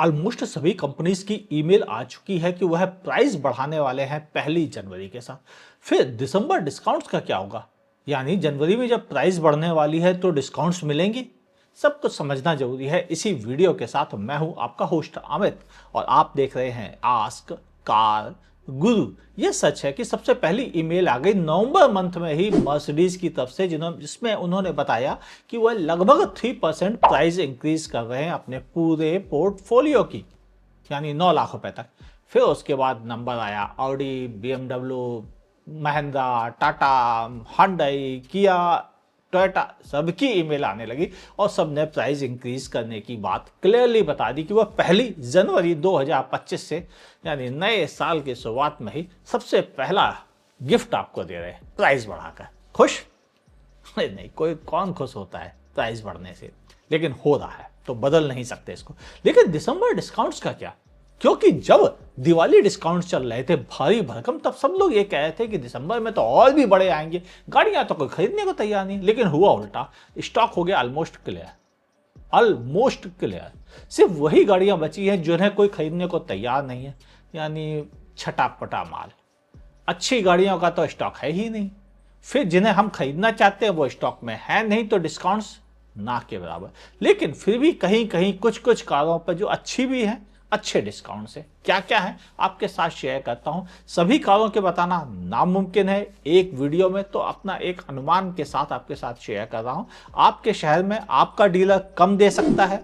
Almost सभी companies की email आ चुकी है कि वह प्राइस बढ़ाने वाले हैं 1 जनवरी के साथ। फिर दिसंबर डिस्काउंट्स का क्या होगा? यानी जनवरी में जब प्राइस बढ़ने वाली है तो डिस्काउंट्स मिलेंगे। सब कुछ समझना जरूरी है। इसी वीडियो के साथ मैं हूं आपका होस्ट अमित और आप देख रहे हैं आस्क कार गुरु। यह सच है कि सबसे पहली ईमेल आ गई नवंबर मंथ में ही मर्सिडीज की तरफ से, जिसमें उन्होंने बताया कि वह लगभग 3% प्राइस इंक्रीज कर रहे हैं अपने पूरे पोर्टफोलियो की, यानी 9 लाख रुपए तक। फिर उसके बाद नंबर आया ऑडी, बीएमडब्ल्यू, महिंद्रा, टाटा, हांडई, किया, टोयोटा, सबकी ईमेल आने लगी और सबने प्राइस इंक्रीज करने की बात क्लियरली बता दी कि वह 1 जनवरी 2025 से, यानी नए साल की शुरुआत में ही सबसे पहला गिफ्ट आपको दे रहे हैं प्राइस बढ़ाकर। खुश? अरे नहीं, कोई कौन खुश होता है प्राइस बढ़ने से, लेकिन हो रहा है तो बदल नहीं सकते इसको। लेकिन दिसंबर डिस्काउंट्स का क्या? क्योंकि जब दिवाली डिस्काउंट चल रहे थे भारी भरकम, तब सब लोग ये कह रहे थे कि दिसंबर में तो और भी बड़े आएंगे, गाड़ियां तो कोई खरीदने को तैयार नहीं। लेकिन हुआ उल्टा, स्टॉक हो गया ऑलमोस्ट क्लियर। ऑलमोस्ट क्लियर सिर्फ वही गाड़ियां बची हैं जिन्हें कोई खरीदने को तैयार नहीं है, यानी छटापटा माल। अच्छी गाड़ियों का तो स्टॉक है ही नहीं। फिर जिन्हें हम खरीदना चाहते हैं वो स्टॉक में है नहीं, तो डिस्काउंट्स ना के बराबर। लेकिन फिर भी कहीं कहीं कुछ कुछ कारों पर जो अच्छी भी हैं, अच्छे डिस्काउंट से। क्या क्या है आपके साथ शेयर करता हूं। सभी कारों के बताना नामुमकिन है एक वीडियो में, तो अपना एक अनुमान के साथ आपके साथ शेयर कर रहा हूं। आपके शहर में आपका डीलर कम दे सकता है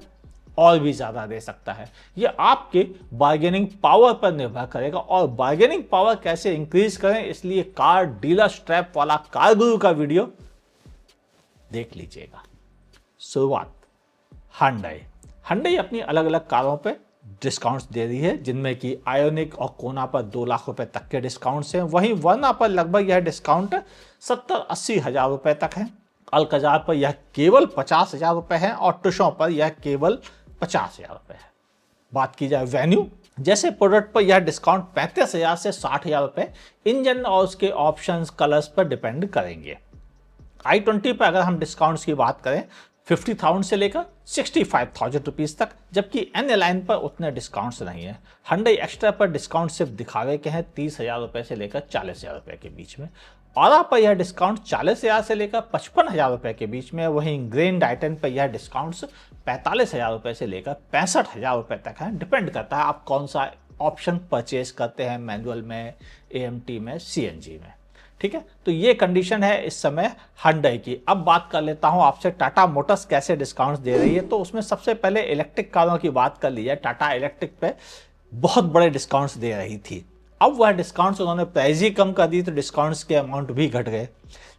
और भी ज्यादा दे सकता है। यह आपके बार्गेनिंग पावर पर निर्भर करेगा। और बार्गेनिंग पावर कैसे इंक्रीज करें, इसलिए कार डीलर स्ट्रैप वाला कार गुरु का वीडियो देख लीजिएगा। शुरुआत हांडई। हांडई अपनी अलग अलग कारों पे डिस्काउंट्स दे रही है, जिनमें कि आयोनिक और कोना पर 2 लाख रुपए तक के डिस्काउंट्स हैं। वहीं वर्ना पर लगभग यह डिस्काउंट 70-80 हजार रुपए तक है। अल्कजार पर यह केवल 50 हजार रुपए है और टुशों पर यह केवल 50 हजार रुपए है। बात की जाए वेन्यू, जैसे प्रोडक्ट पर यह डिस्काउंट 35 हजार से 60 हजार रुपए इंजन और उसके ऑप्शंस कलर्स पर डिपेंड करेंगे। i20 पर अगर हम डिस्काउंट्स की बात करें 50,000 से लेकर 65,000 रुपीज तक, जबकि एन लाइन पर उतने डिस्काउंट्स नहीं है। Hyundai एक्स्ट्रा पर डिस्काउंट सिर्फ दिखावे के हैं 30 हजार रुपए से लेकर 40 हजार रुपए के बीच में। ऑरा पर यह डिस्काउंट 40 हजार से लेकर 55 हजार रुपए के बीच में। वहीं ग्रैंड i10 पर यह डिस्काउंट्स 45 हजार रुपए से लेकर 65 हजार रुपए तक है। डिपेंड करता है आप कौन सा ऑप्शन परचेज करते हैं, मैनुअल में, AMT में, CNG में। ठीक है, तो ये कंडीशन है इस समय Hyundai की। अब बात कर लेता हूं आपसे टाटा मोटर्स कैसे डिस्काउंट्स दे रही है। तो उसमें सबसे पहले इलेक्ट्रिक कारों की बात कर ली जाए। टाटा इलेक्ट्रिक पे बहुत बड़े डिस्काउंट्स दे रही थी। अब वह डिस्काउंट्स उन्होंने प्राइस ही कम कर दी तो डिस्काउंट्स के अमाउंट भी घट गए।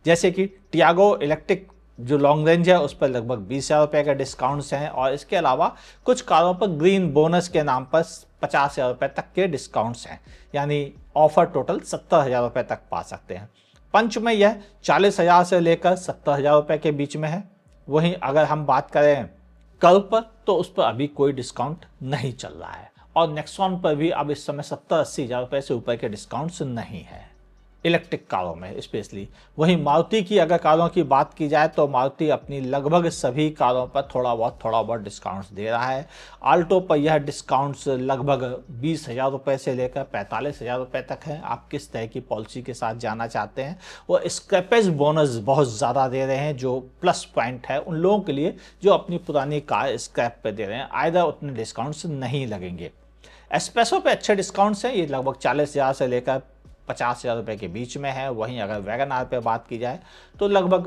जैसे कि टियागो इलेक्ट्रिक जो लॉन्ग रेंज है उस पर लगभग 20 हजार रुपए का डिस्काउंट्स हैं, और इसके अलावा कुछ कारों पर ग्रीन बोनस के नाम पर 50 हजार रुपए तक के डिस्काउंट्स हैं, यानी ऑफर टोटल 70 हजार रुपए तक पा सकते हैं। पंच में यह 40 हजार से लेकर 70 हजार रुपए के बीच में है। वहीं अगर हम बात करें कर्व पर तो उस पर अभी कोई डिस्काउंट नहीं चल रहा है, और नेक्सॉन पर भी अब इस समय 70-80 हजार रुपए से ऊपर के डिस्काउंट्स नहीं है इलेक्ट्रिक कारों में स्पेशली। वहीं मारुति की अगर कारों की बात की जाए तो मारुति अपनी लगभग सभी कारों पर थोड़ा बहुत डिस्काउंट्स दे रहा है। आल्टो पर यह डिस्काउंट्स लगभग 20 हजार रुपए से लेकर 45 हजार रुपए तक है। आप किस तरह की पॉलिसी के साथ जाना चाहते हैं। वो स्क्रैपेज बोनस बहुत ज़्यादा दे रहे हैं, जो प्लस पॉइंट है उन लोगों के लिए जो अपनी पुरानी कार स्क्रैप पे दे रहे हैं। आइदर उतने डिस्काउंट्स नहीं लगेंगे। एस्प्रेसो पे अच्छे डिस्काउंट्स हैं, ये लगभग 40 हजार से लेकर 50 हजार रुपए के बीच में है। वहीं अगर वैगन आर पे बात की जाए तो लगभग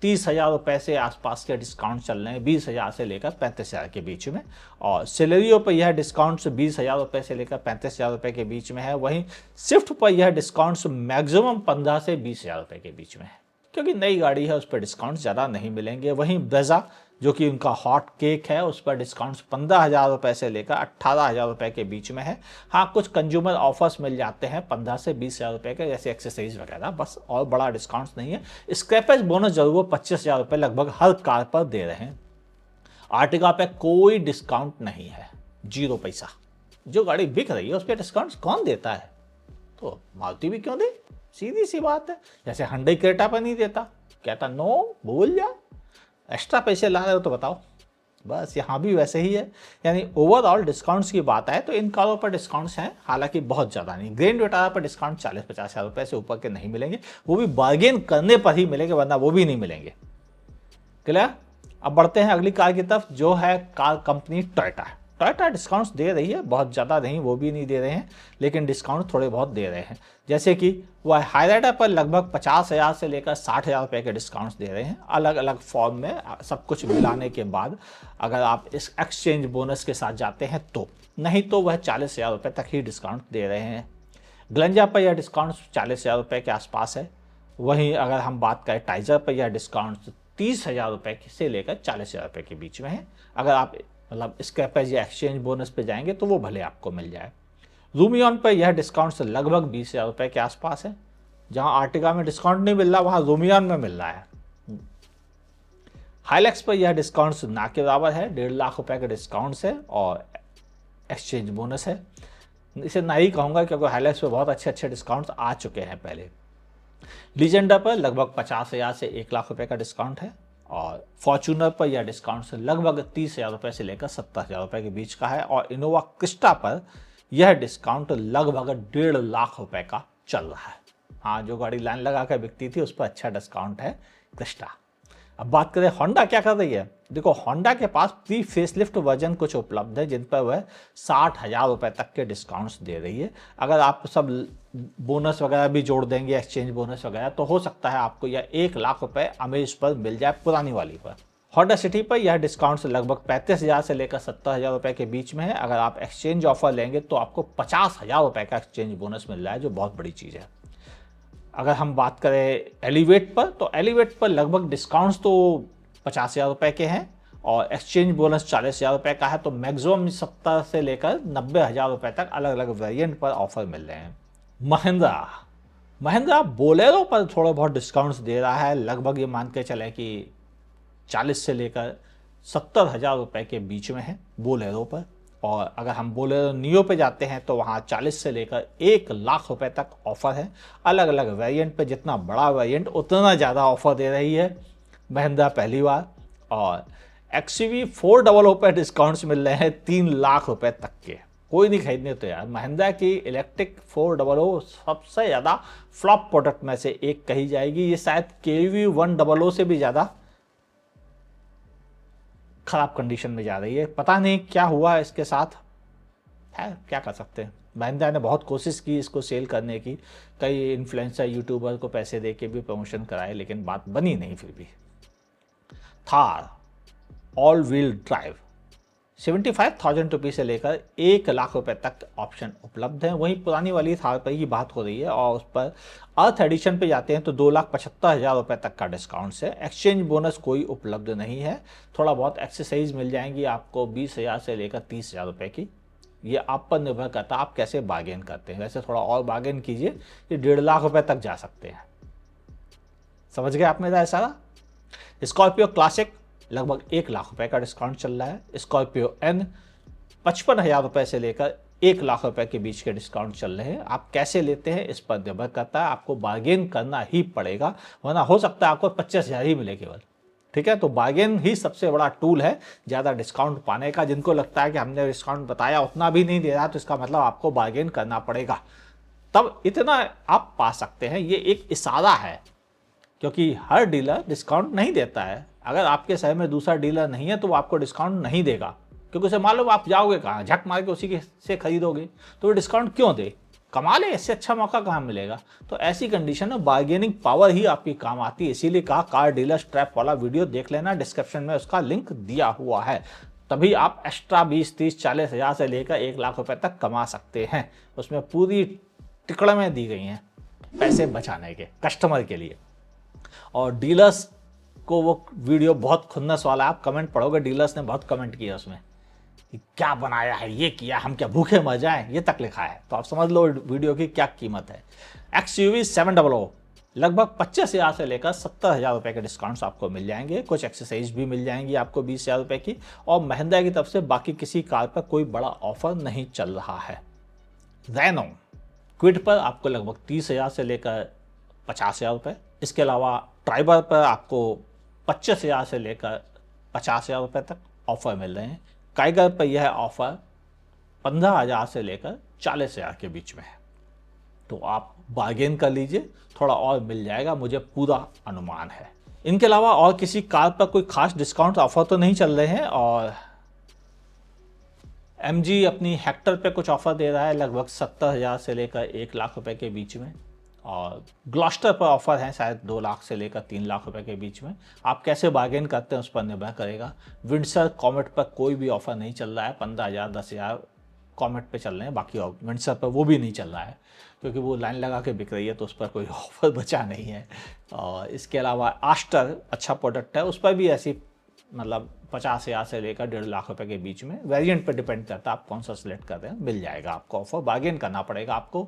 30 हजार रुपए से आसपास के डिस्काउंट चल रहे हैं, 20 हजार से लेकर 35 हजार के बीच में। और सिलेरियो पर यह डिस्काउंट्स 20 हजार रुपए से लेकर 35 हजार रुपए के बीच में है। वहीं स्विफ्ट पर यह डिस्काउंट्स मैक्सिमम 15 से 20 हजार रुपए के बीच में है, क्योंकि नई गाड़ी है उस पर डिस्काउंट ज़्यादा नहीं मिलेंगे। वहीं ब्रेजा जो कि उनका हॉट केक है उस पर डिस्काउंट्स 15 हजार रुपए से लेकर 18 हजार रुपए के बीच में है। हाँ, कुछ कंज्यूमर ऑफर्स मिल जाते हैं 15 से 20 हजार रुपए के, जैसे एक्सेसरीज वगैरह, बस, और बड़ा डिस्काउंट्स नहीं है। स्क्रैपेज बोनस जरूर वो 25 हजार रुपए लगभग हर कार पर दे रहे हैं। आर्टिगा पे कोई डिस्काउंट नहीं है, 0 पैसा। जो गाड़ी बिक रही है उस पर डिस्काउंट कौन देता है? तो मारुति भी क्यों दे, सीधी सी बात है। जैसे Hyundai क्रेटा पर नहीं देता, कहता नो, भूल जा। एक्स्ट्रा पैसे ला रहे हो तो बताओ। बस यहाँ भी वैसे ही है। यानी ओवरऑल डिस्काउंट्स की बात आए तो इन कारों पर डिस्काउंट्स हैं, हालांकि बहुत ज़्यादा नहीं। ग्रैंड विटारा पर डिस्काउंट 40-50 हज़ार रुपये से ऊपर के नहीं मिलेंगे, वो भी बार्गेन करने पर ही मिलेंगे, वरना वो भी नहीं मिलेंगे। क्लियर। अब बढ़ते हैं अगली कार की तरफ, जो है car company Toyota. Toyota discounts दे रही है, बहुत ज़्यादा नहीं, वो भी नहीं दे रहे हैं, लेकिन डिस्काउंट थोड़े बहुत दे रहे हैं। जैसे कि वह हाईराइडर पर लगभग 50,000 से लेकर 60,000 रुपये के डिस्काउंट्स दे रहे हैं, अलग अलग फॉर्म में, सब कुछ मिलाने के बाद। अगर आप इस एक्सचेंज बोनस के साथ जाते हैं तो, नहीं तो वह 40,000 रुपये तक ही डिस्काउंट दे रहे हैं। ग्लेंजा पर यह डिस्काउंट 40,000 रुपये के आसपास है। वहीं अगर हम बात करें टाइजर पर, यह डिस्काउंट 30,000 रुपये से लेकर 40,000 रुपये के बीच में है। अगर आप मतलब स्क्रैपेज या एक्सचेंज बोनस पे जाएंगे तो वो भले आपको मिल जाए। रूमियन पर यह डिस्काउंट लगभग 20,000 रुपये के आसपास है। जहां आर्टिगा में डिस्काउंट नहीं मिल रहा, वहां रूमियन में मिल रहा है। हाइलैक्स पर यह डिस्काउंट ना के बराबर है, 1.5 लाख रुपए का डिस्काउंट है और एक्सचेंज बोनस है। इसे ना ही कहूँगा क्योंकि हाइलैक्स पे बहुत अच्छे अच्छे डिस्काउंट्स आ चुके हैं पहले। लीजेंडर पर लगभग 50,000 से 1 लाख रुपए का डिस्काउंट है और फॉर्च्यूनर पर यह डिस्काउंट लगभग 30,000 रुपये से लेकर 70,000 रुपये के बीच का है। और इनोवा क्रिस्टा पर यह डिस्काउंट लगभग 1.5 लाख रुपए का चल रहा है। हाँ, जो गाड़ी लाइन लगा कर बिकती थी उस पर अच्छा डिस्काउंट है क्रिस्टा। अब बात करें होंडा क्या कर रही है। देखो, होंडा के पास प्री फेसलिफ्ट वर्जन कुछ उपलब्ध है जिन पर वह 60,000 रुपये तक के डिस्काउंट्स दे रही है। अगर आप सब बोनस वगैरह भी जोड़ देंगे, एक्सचेंज बोनस वगैरह, तो हो सकता है आपको यह 1 लाख रुपये अमेज पर मिल जाए, पुरानी वाली पर। होंडा सिटी पर यह डिस्काउंट्स लगभग 35,000 से लेकर 70,000 रुपये के बीच में है। अगर आप एक्सचेंज ऑफर लेंगे तो आपको 50,000 रुपये का एक्सचेंज बोनस मिल रहा है, जो बहुत बड़ी चीज़ है। अगर हम बात करें एलिवेट पर, तो एलिवेट पर लगभग डिस्काउंट्स तो 50,000 रुपये के हैं और एक्सचेंज बोनस 40,000 रुपये का है। तो मैक्सिमम 70 से लेकर 90,000 रुपये तक अलग अलग वेरिएंट पर ऑफर मिल रहे हैं। महिंद्रा बोलेरो पर थोड़ा बहुत डिस्काउंट्स दे रहा है। लगभग ये मान के चले कि 40 से लेकर 70,000 रुपये के बीच में है बोलेरो पर। और अगर हम बोलेरो नियो पे जाते हैं तो वहाँ 40 से लेकर 1 लाख रुपए तक ऑफर है। अलग अलग वेरिएंट पे, जितना बड़ा वेरिएंट उतना ज़्यादा ऑफर दे रही है महिंद्रा पहली बार। और XUV 400 पे डिस्काउंट्स मिल रहे हैं 3 लाख रुपए तक के। कोई नहीं खरीदने तो यार, महिंद्रा की इलेक्ट्रिक 400 सबसे ज़्यादा फ्लॉप प्रोडक्ट में से एक कही जाएगी। ये शायद KUV 100 से भी ज़्यादा खराब कंडीशन में जा रही है। पता नहीं क्या हुआ इसके साथ, है क्या कर सकते हैं। महिंद्रा ने बहुत कोशिश की इसको सेल करने की, कई इन्फ्लुएंसर यूट्यूबर को पैसे दे के भी प्रमोशन कराए, लेकिन बात बनी नहीं फिर भी। थार ऑल व्हील ड्राइव 75,000 रुपये से लेकर 1 लाख रुपए तक ऑप्शन उपलब्ध हैं। वहीं पुरानी वाली थार पर ही बात हो रही है और उस पर अर्थ एडिशन पे जाते हैं तो 2,75,000 रुपये तक का डिस्काउंट है। एक्सचेंज बोनस कोई उपलब्ध नहीं है। थोड़ा बहुत एक्सेसरीज मिल जाएंगी आपको 20,000 से लेकर 30,000 रुपये की। ये आप पर निर्भर करता है आप कैसे बार्गेन करते हैं। वैसे थोड़ा और बार्गेन कीजिए, ये 1.5 लाख रुपये तक जा सकते हैं। समझ गए आप मेरा इशारा। स्कॉर्पियो क्लासिक लगभग 1 लाख रुपए का डिस्काउंट चल रहा है। स्कॉर्पियो एन 55,000 रुपए से लेकर 1 लाख रुपए के बीच के डिस्काउंट चल रहे हैं। आप कैसे लेते हैं इस पर निर्भर करता है, आपको बार्गेन करना ही पड़ेगा, वरना हो सकता है आपको 25,000 ही मिले केवल। ठीक है, तो बार्गेन ही सबसे बड़ा टूल है ज़्यादा डिस्काउंट पाने का। जिनको लगता है कि हमने डिस्काउंट बताया उतना भी नहीं दे रहा, तो इसका मतलब आपको बार्गेन करना पड़ेगा, तब इतना आप पा सकते हैं। ये एक इशारा है, क्योंकि हर डीलर डिस्काउंट नहीं देता है। अगर आपके शहर में दूसरा डीलर नहीं है तो वो आपको डिस्काउंट नहीं देगा, क्योंकि उसे मालूम आप जाओगे कहाँ, झक मार के उसी के से खरीदोगे, तो वो डिस्काउंट क्यों दे, कमा ले, इससे अच्छा मौका कहाँ मिलेगा। तो ऐसी कंडीशन में बार्गेनिंग पावर ही आपकी काम आती है। इसीलिए कहा कार डीलर स्ट्रैप वाला वीडियो देख लेना, डिस्क्रिप्शन में उसका लिंक दिया हुआ है। तभी आप एक्स्ट्रा 20, 30, 40,000 से लेकर 1 लाख रुपए तक कमा सकते हैं। उसमें पूरी टिकड़में दी गई हैं पैसे बचाने के, कस्टमर के लिए। और डीलर्स को वो वीडियो बहुत खुन्नस वाला, आप कमेंट पढ़ोगे, डीलर्स ने बहुत कमेंट किया उसमें कि क्या बनाया है, ये किया, हम क्या भूखे मर जाएं, ये तक लिखा है। तो आप समझ लो वीडियो की क्या कीमत है। XUV 700 लगभग 25,000 से लेकर 70,000 रुपये के डिस्काउंट्स आपको मिल जाएंगे। कुछ एक्सेसरीज भी मिल जाएंगी आपको 20,000 रुपये की। और महिंद्रा की तरफ से बाकी किसी कार पर कोई बड़ा ऑफर नहीं चल रहा है। रेनो क्विड पर आपको लगभग 30,000 से लेकर 50,000 रुपये। इसके अलावा ट्राइबर पर आपको 25,000 से लेकर 50,000 रुपये तक ऑफर मिल रहे हैं। काइगर पर यह ऑफर 15,000 से लेकर 40,000 के बीच में है, तो आप बार्गेन कर लीजिए, थोड़ा और मिल जाएगा, मुझे पूरा अनुमान है। इनके अलावा और किसी कार पर कोई खास डिस्काउंट ऑफर तो नहीं चल रहे हैं, और MG अपनी हेक्टर पे कुछ ऑफर दे रहा है लगभग 70,000 से लेकर 1 लाख रुपए के बीच में, और ग्लॉस्टर पर ऑफर है शायद 2 लाख से लेकर 3 लाख रुपए के बीच में। आप कैसे बार्गेन करते हैं उस पर निर्भर करेगा। विंडसर कॉमेट पर कोई भी ऑफर नहीं चल रहा है, 15,000 10,000 कॉमेट पे चल रहे हैं, बाकी विंडसर पर वो भी नहीं चल रहा है क्योंकि वो लाइन लगा के बिक रही है, तो उस पर कोई ऑफर बचा नहीं है। और इसके अलावा आस्टर अच्छा प्रोडक्ट है, उस पर भी ऐसी मतलब 50,000 से लेकर 1.5 लाख रुपए के बीच में, वेरिएंट पर डिपेंड करता है आप कौन सा सिलेक्ट कर रहे हैं, मिल जाएगा आपको ऑफर, बार्गेन करना पड़ेगा आपको।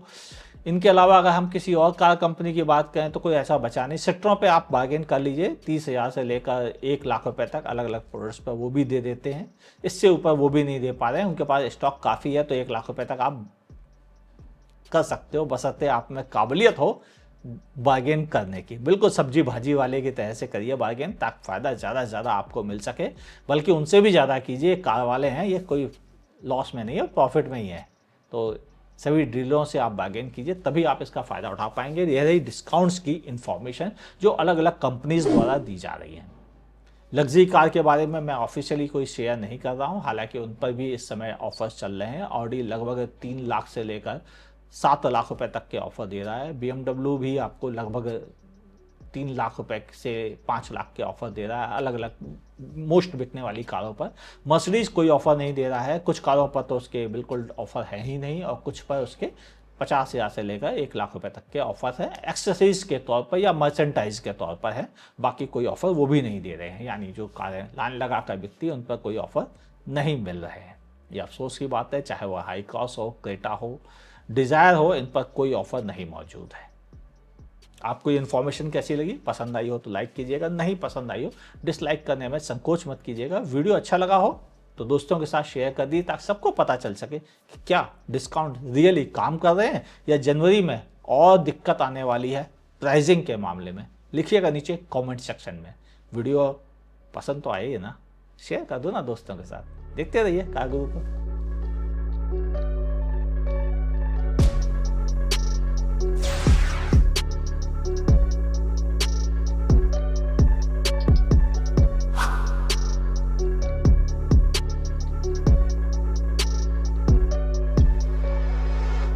इनके अलावा अगर हम किसी और कार कंपनी की बात करें तो कोई ऐसा बचा नहीं। सेक्टरों पे आप बार्गेन कर लीजिए, 30,000 से लेकर 1 लाख रुपए तक अलग अलग प्रोडक्ट्स पर वो भी दे देते हैं, इससे ऊपर वो भी नहीं दे पा रहे हैं, उनके पास स्टॉक काफ़ी है, तो 1 लाख रुपए तक आप कर सकते हो, बशर्ते आप में काबिलियत हो बार्गेन करने की। बिल्कुल सब्जी भाजी वाले की तरह से करिए बार्गेन, ताकि फ़ायदा ज़्यादा से ज़्यादा आपको मिल सके, बल्कि उनसे भी ज़्यादा कीजिए। कार वाले हैं, ये कोई लॉस में नहीं है, प्रॉफिट में ही है, तो सभी डीलरों से आप बार्गेन कीजिए, तभी आप इसका फ़ायदा उठा पाएंगे। यह रही डिस्काउंट्स की इन्फॉर्मेशन जो अलग अलग कंपनीज द्वारा दी जा रही है। लग्जरी कार के बारे में मैं ऑफिशियली कोई शेयर नहीं कर रहा हूं, हालांकि उन पर भी इस समय ऑफर्स चल रहे हैं। ऑडी लगभग 3 लाख से लेकर 7 लाख रुपए तक के ऑफर दे रहा है। BMW भी आपको लगभग 3 लाख रुपए से 5 लाख के ऑफर दे रहा है अलग अलग मोस्ट बिकने वाली कारों पर। मर्सिडीज कोई ऑफर नहीं दे रहा है, कुछ कारों पर तो उसके बिल्कुल ऑफर है ही नहीं, और कुछ पर उसके 50,000 से लेकर 1 लाख रुपए तक के ऑफर है, एक्सेसरीज के तौर पर या मर्चेंटाइज के तौर पर है। बाकी कोई ऑफर वो भी नहीं दे रहे हैं, यानी जो कारें लाइन लगा कर बिकती है उन पर कोई ऑफर नहीं मिल रहे हैं। ये अफसोस की बात है, चाहे वह हाई क्रॉस हो, क्रेटा हो, डिज़ायर हो, इन पर कोई ऑफर नहीं मौजूद है। आपको ये इन्फॉर्मेशन कैसी लगी? पसंद आई हो तो लाइक कीजिएगा, नहीं पसंद आई हो डिसलाइक करने में संकोच मत कीजिएगा। वीडियो अच्छा लगा हो तो दोस्तों के साथ शेयर कर दीजिए, ताकि सबको पता चल सके कि क्या डिस्काउंट रियली काम कर रहे हैं या जनवरी में और दिक्कत आने वाली है प्राइसिंग के मामले में। लिखिएगा नीचे कमेंट सेक्शन में। वीडियो पसंद तो आए ना, शेयर कर दो ना दोस्तों के साथ। देखते रहिए कार गुरु को।